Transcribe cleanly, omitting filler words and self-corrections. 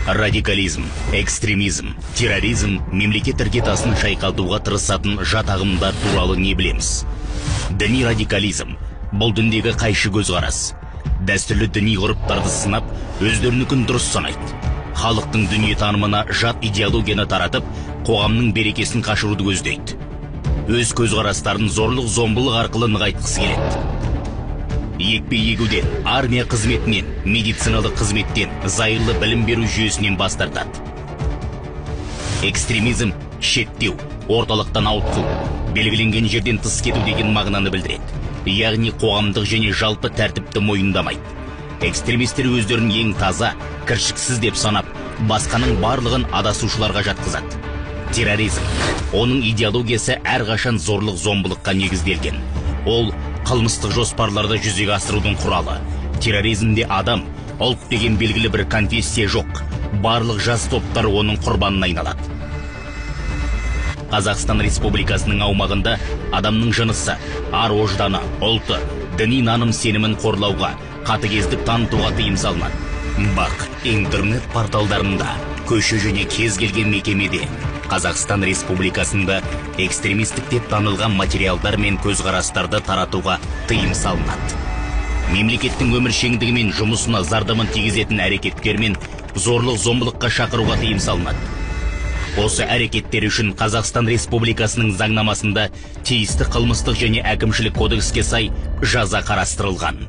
Радикализм, экстремизм, терроризм мемлекет іргетасын шайқалтуға тырысатын жат ағымдар туралы не білеміз? Діни радикализм бұл діндегі қайшы көзқарас. Дәстүрлі діни ғұрыптарды сынап, өздерінікін дұрыс санайды. Халықтың дүние танымына жат идеологияны таратып, қоғамның берекесін қашыруды көздейді. Өз көзқарастарын зорлық зомбылық арқылы нығайтқысы келеді. Екпе егуден, армия қызметінен, медициналық қызметтен, зайырлы білім беру жүйесінен бас тартады. Экстремизм шеттеу, орталықтан ауытқу, белгіленген жерден тыс кету деген мағынаны білдіреді. Яғни қоғамдық және жалпы тәртіпті мойындамайды. Экстремистер өздерін ең таза, кіршіксіз деп санап, басқаның барлығын адасушыларға жатқызады. Терроризм, оның идеологиясы әрқашан зорлық зомбылыққа негізделген. Ол қылмыстық жоспарларды жүзеге асырудың құралы. Терроризмде адам, ұлт деген белгілі бір конфессия жоқ. Барлық жас топтар оның құрбанына айналады. Қазақстан Республикасының аумағында адамның жынысы, ар-ожданы, ұлты, діни наным сенімін қорлауға, қатыгездік танытуға тыйым салынады. Бақ, интернет порталдарында, көше және кез келген мекемеде Қазақстан Республикасында экстремистік деп танылған материалдар мен көзқарастарды таратуға тыйым салынады. Мемлекеттің өміршеңдігі мен жұмысына зардабын тигізетін әрекеттер мен зорлық зомбылыққа шақыруға тыйым салынады. Осы әрекеттер үшін Қазақстан Республикасының заңнамасында тиісті қылмыстық және әкімшілік кодекске сай жаза қарастырылған.